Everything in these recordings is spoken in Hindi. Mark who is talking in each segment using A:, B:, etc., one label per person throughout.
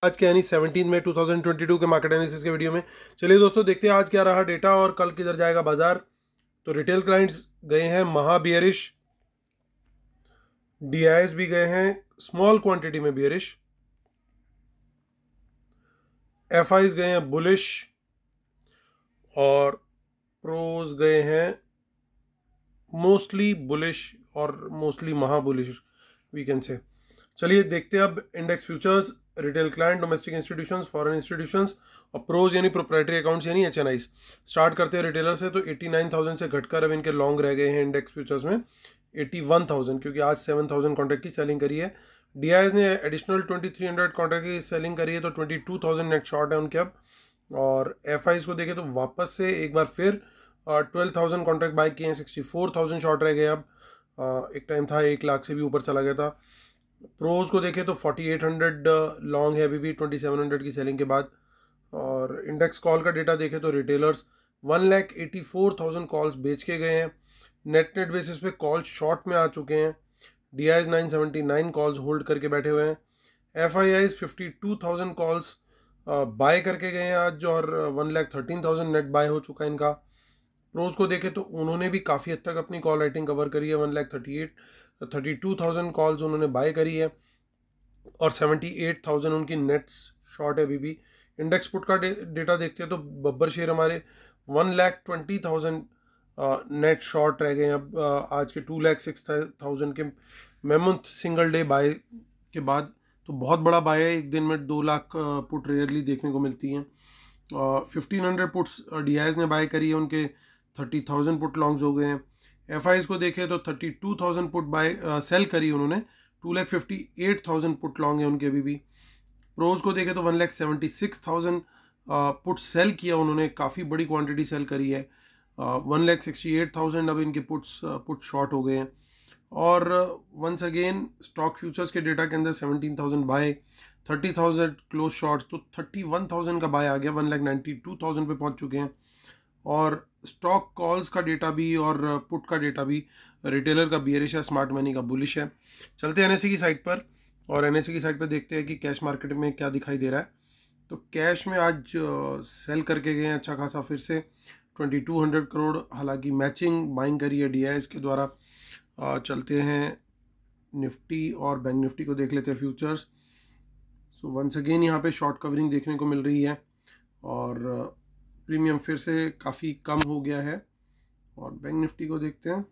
A: आज के यानी 17 मई 2022 के मार्केट एनालिसिस के वीडियो में। चलिए दोस्तों देखते हैं आज क्या रहा डेटा और कल किधर जाएगा बाजार। तो रिटेल क्लाइंट्स गए हैं महा बियरिश, डीआईएस भी गए हैं स्मॉल क्वांटिटी में बियरिश, एफआईज गए हैं बुलिश और प्रोज गए हैं मोस्टली बुलिश और मोस्टली महा बुलिश वी कैन से। चलिए देखते हैं अब index futures, retail client, domestic institutions, foreign institutions और प्रोज यानी प्रोप्राइटरी अकाउंट्स यानी एचएनआईस। स्टार्ट करते हैं रिटेलर से। तो 89,000 से घटकर अब इनके लॉन्ग रह गए हैं इंडेक्स फ्यूचर्स में 81,000, क्योंकि आज 7,000 कॉन्ट्रैक्ट की सेलिंग करी है। डीआईएस ने एडिशनल 2300 कॉन्ट्रैक्ट की सेलिंग करी है, तो 22,000 नेट शॉर्ट है उनके अब। और एफआईज को देखें तो वापस से एक बार फिर 12,000 कॉन्ट्रैक्ट बाय किए हैं, 64,000 शॉर्ट रह गए अब। एक टाइम था 1 लाख से भी ऊपर चला गया था। प्रोज को देखें तो 4800 लॉन्ग है अभी भी 2700 की सेलिंग के बाद। और इंडेक्स कॉल का डेटा देखें तो रिटेलर्स 1,84,000 कॉल्स बेच के गए हैं। नेट बेसिस पे कॉल्स शॉर्ट में आ चुके हैं। डीआईज 979 कॉल्स होल्ड करके बैठे हुए हैं। एफआईआईज 52,000 कॉल्स बाय करके गए हैं आज, और 1,13,000 नेट बाय हो चुका है इनका। प्रोज को देखें तो उन्होंने भी काफ़ी हद तक अपनी कॉल राइटिंग कवर करी है। 1,32,000 कॉल्स उन्होंने बाय करी है और 78,000 उनकी नेट्स शॉर्ट है अभी भी। इंडेक्स पुट का डेटा देखते हैं तो बब्बर शेयर हमारे 1,20,000 नेट शॉर्ट रह गए हैं अब आज के 2,06,000 के मेमोंथ सिंगल डे बाय के बाद। तो बहुत बड़ा बाय है, एक दिन में 2 लाख पुट रेयरली देखने को मिलती हैं। 1,500 पुट्स डीआईएस ने बाय करी है, उनके 30,000 पुट लॉन्ग्स हो गए हैं। एफआईज को देखें तो 32,000 पुट बाय सेल करी उन्होंने, 2,58,000 पुट लॉन्ग है उनके अभी भी। प्रोज को देखें तो 1,76,000 पुट सेल किया उन्होंने, काफ़ी बड़ी क्वांटिटी सेल करी है। 1,68,000 अब इनके पुट शॉर्ट हो गए हैं। और वंस अगेन स्टॉक फ्यूचर्स के डेटा के अंदर 17,000 बाय, 30,000 क्लोज शॉर्ट्स, तो 31,000 का बाय आ गया, 1,92,000 पे पहुंच चुके हैं। और स्टॉक कॉल्स का डेटा भी और पुट का डेटा भी रिटेलर का बियरिश है, स्मार्ट मनी का बुलिश है। चलते हैं एनएससी की साइट पर, और एनएससी की साइट पर देखते हैं कि कैश मार्केट में क्या दिखाई दे रहा है। तो कैश में आज सेल करके गए हैं अच्छा खासा, फिर से 2,200 करोड़, हालांकि मैचिंग बाइंग करी है डीआईएस के द्वारा। चलते हैं निफ्टी और बैंक निफ्टी को देख लेते हैं फ्यूचर्स। सो वंस अगेन यहाँ पे शॉर्ट कवरिंग देखने को मिल रही है और प्रीमियम फिर से काफ़ी कम हो गया है। और बैंक निफ्टी को देखते हैं।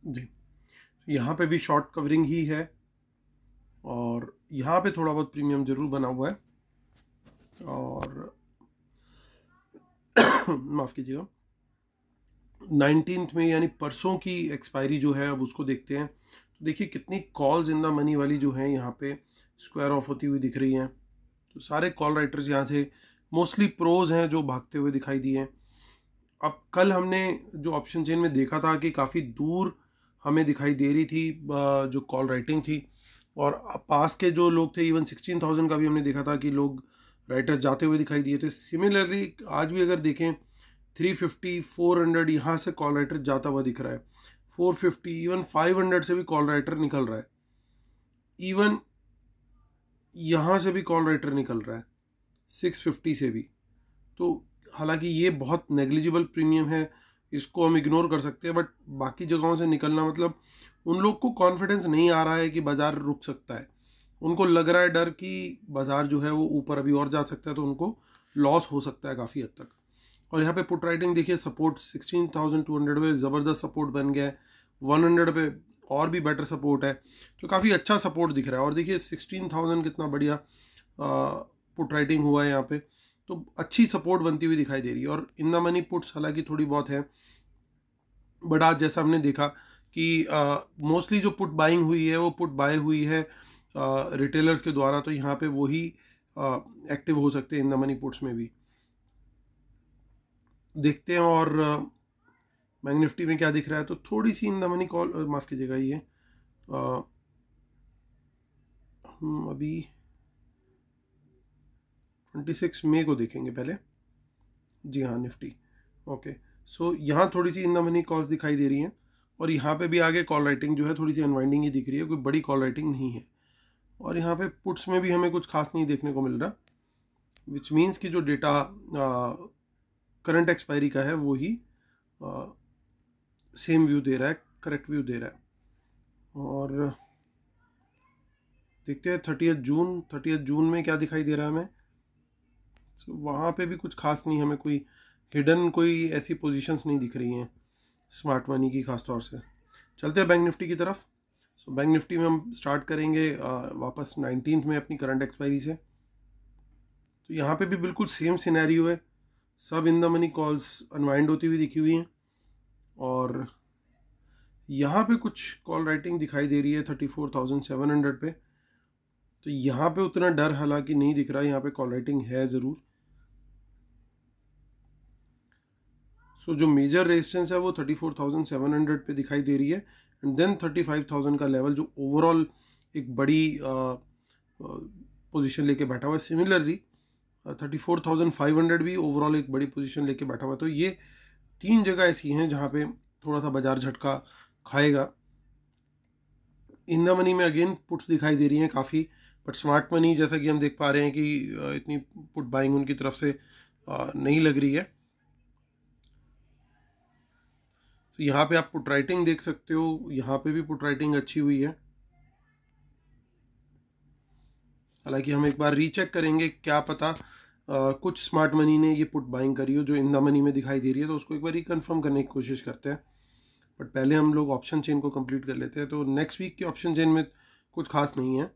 A: जी, यहाँ पे भी शॉर्ट कवरिंग ही है और यहाँ पे थोड़ा बहुत प्रीमियम जरूर बना हुआ है। और माफ़ कीजिएगा, 19 में यानी परसों की एक्सपायरी जो है, अब उसको देखते हैं। तो देखिए कितनी कॉल्स इन द मनी वाली जो है यहाँ पे स्क्वायर ऑफ होती हुई दिख रही हैं। तो सारे कॉल राइटर्स यहाँ से मोस्टली प्रोज हैं जो भागते हुए दिखाई दिए हैं। अब कल हमने जो ऑप्शन चेन में देखा था कि काफ़ी दूर हमें दिखाई दे रही थी जो कॉल राइटिंग थी, और पास के जो लोग थे इवन 16,000 का भी हमने देखा था कि लोग राइटर्स जाते हुए दिखाई दिए थे। सिमिलरली आज भी अगर देखें 350 400 यहाँ से कॉल राइटर जाता हुआ दिख रहा है, 450 इवन 500 से भी कॉल राइटर निकल रहा है, इवन यहाँ से भी कॉल राइटर निकल रहा है 650 से भी। तो हालांकि ये बहुत नेग्लिजिबल प्रीमियम है, इसको हम इग्नोर कर सकते हैं, बट बाकी जगहों से निकलना मतलब उन लोग को कॉन्फिडेंस नहीं आ रहा है कि बाज़ार रुक सकता है। उनको लग रहा है डर कि बाज़ार जो है वो ऊपर अभी और जा सकता है, तो उनको लॉस हो सकता है काफ़ी हद तक। और यहाँ पे पुट राइटिंग देखिए, सपोर्ट 16,200 पे ज़बरदस्त सपोर्ट बन गया है, 100 पे और भी बेटर सपोर्ट है, तो काफ़ी अच्छा सपोर्ट दिख रहा है। और देखिए 16,000 कितना बढ़िया पुट राइटिंग हुआ है यहाँ पे, तो अच्छी सपोर्ट बनती हुई दिखाई दे रही है। और इन द मनी पुट्स हालांकि थोड़ी बहुत है, बट आज जैसा हमने देखा कि मोस्टली जो पुट बाइंग हुई है वो पुट बाय हुई है रिटेलर्स के द्वारा, तो यहाँ पे वही एक्टिव हो सकते हैं इन द मनी पुट्स में भी। देखते हैं और बैंक निफ्टी में क्या दिख रहा है। तो थोड़ी सी इन द मनी कॉल, माफ़ कीजिएगा, ये हम अभी 26 मई को देखेंगे पहले। जी हाँ, निफ्टी। ओके, सो यहाँ थोड़ी सी इन द मनी कॉल्स दिखाई दे रही हैं और यहाँ पे भी आगे कॉल राइटिंग जो है थोड़ी सी अनवाइंडिंग ही दिख रही है, कोई बड़ी कॉल राइटिंग नहीं है। और यहाँ पे पुट्स में भी हमें कुछ खास नहीं देखने को मिल रहा, विच मीन्स कि जो डेटा करंट एक्सपायरी का है वो ही सेम व्यू दे रहा है, करेक्ट व्यू दे रहा है। और देखते हैं 30 जून में क्या दिखाई दे रहा है हमें। तो वहाँ पे भी कुछ खास नहीं, हमें कोई हिडन कोई ऐसी पोजीशंस नहीं दिख रही हैं स्मार्ट मनी की खास तौर से। चलते हैं बैंक निफ्टी की तरफ। सो बैंक निफ्टी में हम स्टार्ट करेंगे वापस 19 में अपनी करंट एक्सपायरी से। तो यहाँ पे भी बिल्कुल सेम सिनेरियो है, सब in the money calls unwind होती हुई दिखी हुई हैं और यहाँ पे कुछ कॉल राइटिंग दिखाई दे रही है 34,700 पे। तो यहाँ पे उतना डर हालांकि नहीं दिख रहा, यहाँ पे कॉल राइटिंग है ज़रूर। सो जो मेजर रेजिस्टेंस है वो 34,700 पे दिखाई दे रही है एंड देन 35,000 का लेवल जो ओवरऑल एक बड़ी पोजीशन लेके बैठा हुआ है। सिमिलरली 34,500 भी ओवरऑल एक बड़ी पोजीशन लेके बैठा हुआ है। तो ये 3 जगह ऐसी हैं जहाँ पे थोड़ा सा बाजार झटका खाएगा। इन द मनी में अगेन पुट्स दिखाई दे रही हैं काफ़ी, बट स्मार्ट मनी जैसा कि हम देख पा रहे हैं कि इतनी पुट बाइंग उनकी तरफ से नहीं लग रही है। तो यहाँ पे आप पुट राइटिंग देख सकते हो, यहाँ पे भी पुट राइटिंग अच्छी हुई है। हालांकि हम एक बार रीचेक करेंगे, क्या पता कुछ स्मार्ट मनी ने ये पुट बाइंग करी हो जो इन द मनी में दिखाई दे रही है, तो उसको एक बार रिकन्फर्म करने की कोशिश करते हैं। बट पहले हम लोग ऑप्शन चेन को कंप्लीट कर लेते हैं। तो नेक्स्ट वीक की ऑप्शन चेन में कुछ खास नहीं है।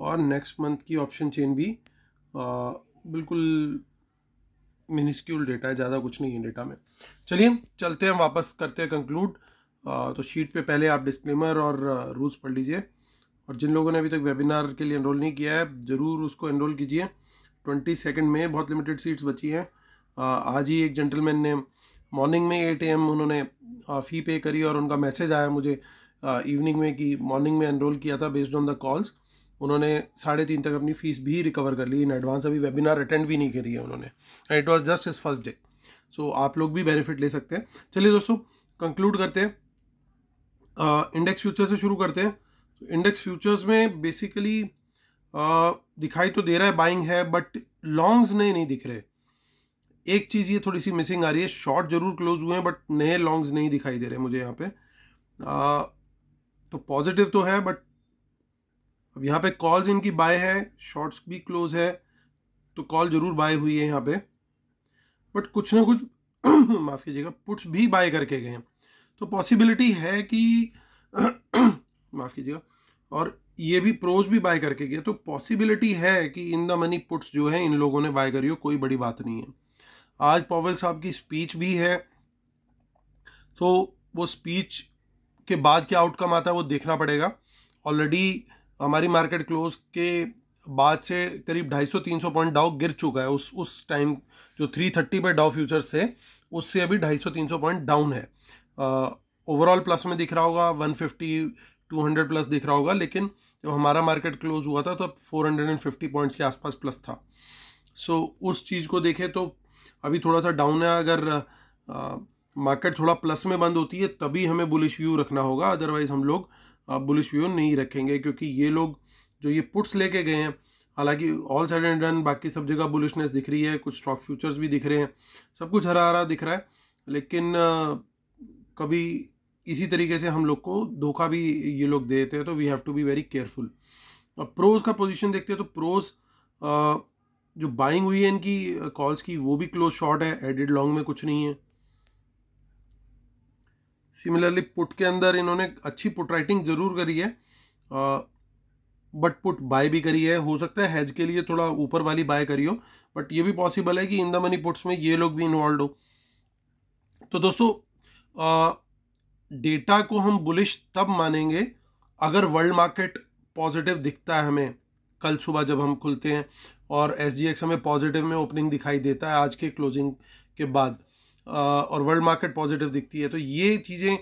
A: और नेक्स्ट मंथ की ऑप्शन चेन भी बिल्कुल मिनिस्क्यूल डेटा है, ज़्यादा कुछ नहीं है डेटा में। चलिए चलते हैं, वापस करते हैं कंक्लूड। तो शीट पे पहले आप डिस्क्लेमर और रूल्स पढ़ लीजिए। और जिन लोगों ने अभी तक वेबिनार के लिए एनरोल नहीं किया है ज़रूर उसको एनरोल कीजिए। 22 में बहुत लिमिटेड सीट्स बची हैं। आज ही एक जेंटलमैन ने मॉर्निंग में 8 AM उन्होंने फ़ी पे करी और उनका मैसेज आया मुझे इवनिंग में कि मॉर्निंग में एनरोल किया था बेस्ड ऑन द कॉल्स। उन्होंने 3:30 तक अपनी फ़ीस भी रिकवर कर ली इन एडवांस। अभी वेबिनार अटेंड भी नहीं करी है उन्होंने, and it was just his first day. So आप लोग भी बेनिफिट ले सकते हैं। चलिए दोस्तों कंक्लूड करते हैं, इंडेक्स फ्यूचर से शुरू करते हैं। इंडेक्स फ्यूचर्स में बेसिकली दिखाई तो दे रहा है बाइंग है, बट लॉन्ग्स नए नहीं दिख रहे। एक चीज़ ये थोड़ी सी मिसिंग आ रही है, शॉर्ट जरूर क्लोज हुए हैं बट नए लॉन्ग्स नहीं दिखाई दे रहे मुझे यहाँ पे। तो पॉजिटिव तो है, बट अब यहाँ पे कॉल्स इनकी बाय है, शॉर्ट्स भी क्लोज है, तो कॉल जरूर बाय हुई है यहाँ पे, बट कुछ ना कुछ माफ़ कीजिएगा पुट्स भी बाय करके गए हैं। तो पॉसिबिलिटी है कि माफ़ कीजिएगा, और ये भी प्रोज भी बाय करके गए, तो पॉसिबिलिटी है कि इन द मनी पुट्स जो है इन लोगों ने बाय करी हो, कोई बड़ी बात नहीं है। आज पॉवेल साहब की स्पीच भी है, तो वो स्पीच के बाद क्या आउटकम आता है वो देखना पड़ेगा। ऑलरेडी हमारी मार्केट क्लोज के बाद से करीब 250-300 पॉइंट डाउ गिर चुका है। उस टाइम जो 330 पे डाउ फ्यूचर्स से, उससे अभी 250-300 पॉइंट डाउन है। ओवरऑल प्लस में दिख रहा होगा, 150-200 प्लस दिख रहा होगा, लेकिन जब हमारा मार्केट क्लोज हुआ था तो 450 पॉइंट्स के आसपास प्लस था। सो उस चीज़ को देखें तो अभी थोड़ा सा डाउन है। अगर मार्केट थोड़ा प्लस में बंद होती है तभी हमें बुलिश व्यू रखना होगा, अदरवाइज हम लोग बुलिश व्यू नहीं रखेंगे, क्योंकि ये लोग जो ये पुट्स लेके गए हैं, हालांकि ऑल साइड एंड डन बाकी सब जगह बुलिशनेस दिख रही है, कुछ स्टॉक फ्यूचर्स भी दिख रहे हैं, सब कुछ हरा हरा दिख रहा है, लेकिन कभी इसी तरीके से हम लोग को धोखा भी ये लोग देते हैं, तो we have to be very careful. अब प्रोज का पोजीशन देखते हैं तो प्रोज जो बाइंग हुई है इनकी कॉल्स की वो भी क्लोज शॉर्ट है, एडेड लॉन्ग में कुछ नहीं है। सिमिलरली पुट के अंदर इन्होंने अच्छी पुट राइटिंग जरूर करी है, बट पुट बाय भी करी है। हो सकता है हेज के लिए थोड़ा ऊपर वाली बाय करी हो, बट ये भी पॉसिबल है कि इन द मनी पुट्स में ये लोग भी इन्वॉल्व हो। तो दोस्तों डेटा को हम बुलिश तब मानेंगे अगर वर्ल्ड मार्केट पॉजिटिव दिखता है हमें। कल सुबह जब हम खुलते हैं और SGX हमें पॉजिटिव में ओपनिंग दिखाई देता है आज के क्लोजिंग के बाद, और वर्ल्ड मार्केट पॉजिटिव दिखती है, तो ये चीज़ें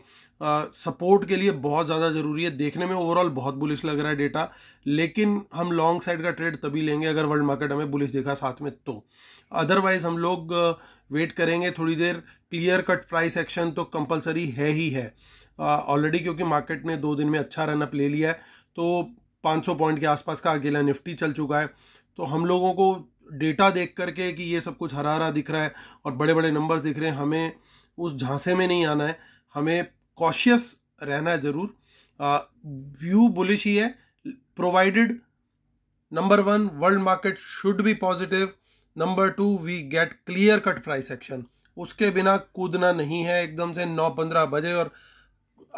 A: सपोर्ट के लिए बहुत ज़्यादा ज़रूरी है। देखने में ओवरऑल बहुत बुलिश लग रहा है डेटा, लेकिन हम लॉन्ग साइड का ट्रेड तभी लेंगे अगर वर्ल्ड मार्केट हमें बुलिश दिखा साथ में, तो अदरवाइज हम लोग वेट करेंगे थोड़ी देर। क्लियर कट प्राइस एक्शन तो कंपलसरी है ही है ऑलरेडी, क्योंकि मार्केट ने 2 दिन में अच्छा रनअप ले लिया है, तो 500 पॉइंट के आसपास का अकेला निफ्टी चल चुका है। तो हम लोगों को डेटा देख करके कि ये सब कुछ हरा हरा दिख रहा है और बड़े बड़े नंबर्स दिख रहे हैं, हमें उस झांसे में नहीं आना है, हमें कॉशियस रहना है ज़रूर। व्यू बुलिश ही है, provided number 1 world market should be positive, number 2 we get clear cut price action. उसके बिना कूदना नहीं है एकदम से 9:15 बजे और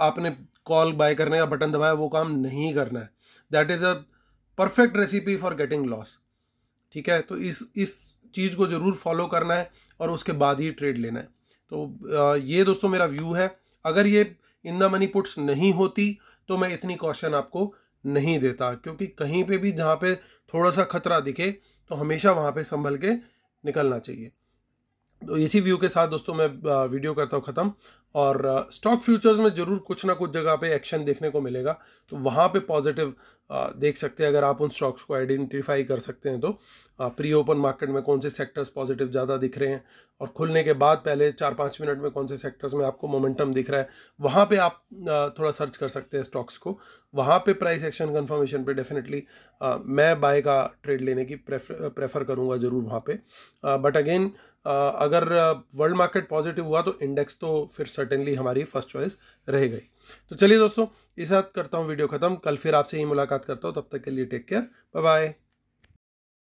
A: आपने कॉल बाय करने का बटन दबाया, वो काम नहीं करना है। That is a perfect recipe for getting loss. ठीक है, तो इस चीज़ को ज़रूर फॉलो करना है और उसके बाद ही ट्रेड लेना है। तो ये दोस्तों मेरा व्यू है। अगर ये इन द मनी पुट्स नहीं होती तो मैं इतनी कॉशन आपको नहीं देता, क्योंकि कहीं पे भी जहाँ पे थोड़ा सा खतरा दिखे तो हमेशा वहाँ पे संभल के निकलना चाहिए। तो इसी व्यू के साथ दोस्तों मैं वीडियो करता हूँ ख़त्म। और स्टॉक फ्यूचर्स में ज़रूर कुछ ना कुछ जगह पे एक्शन देखने को मिलेगा, तो वहाँ पे पॉजिटिव देख सकते हैं अगर आप उन स्टॉक्स को आइडेंटिफाई कर सकते हैं। तो प्री ओपन मार्केट में कौन से सेक्टर्स पॉजिटिव ज़्यादा दिख रहे हैं और खुलने के बाद पहले 4-5 मिनट में कौन से सेक्टर्स में आपको मोमेंटम दिख रहा है, वहाँ पे आप थोड़ा सर्च कर सकते हैं स्टॉक्स को। वहाँ पे प्राइस एक्शन कन्फर्मेशन पे डेफिनेटली मैं बाय का ट्रेड लेने की प्रेफर करूँगा ज़रूर वहाँ पे। बट अगेन अगर वर्ल्ड मार्केट पॉजिटिव हुआ तो इंडेक्स तो फिर सर्टेनली हमारी फर्स्ट चॉइस रहेगा ही। तो चलिए दोस्तों, इस साथ करता हूँ वीडियो ख़त्म। कल फिर आपसे ही मुलाकात करता हूँ, तब तक के लिए टेक केयर, बाय बाय।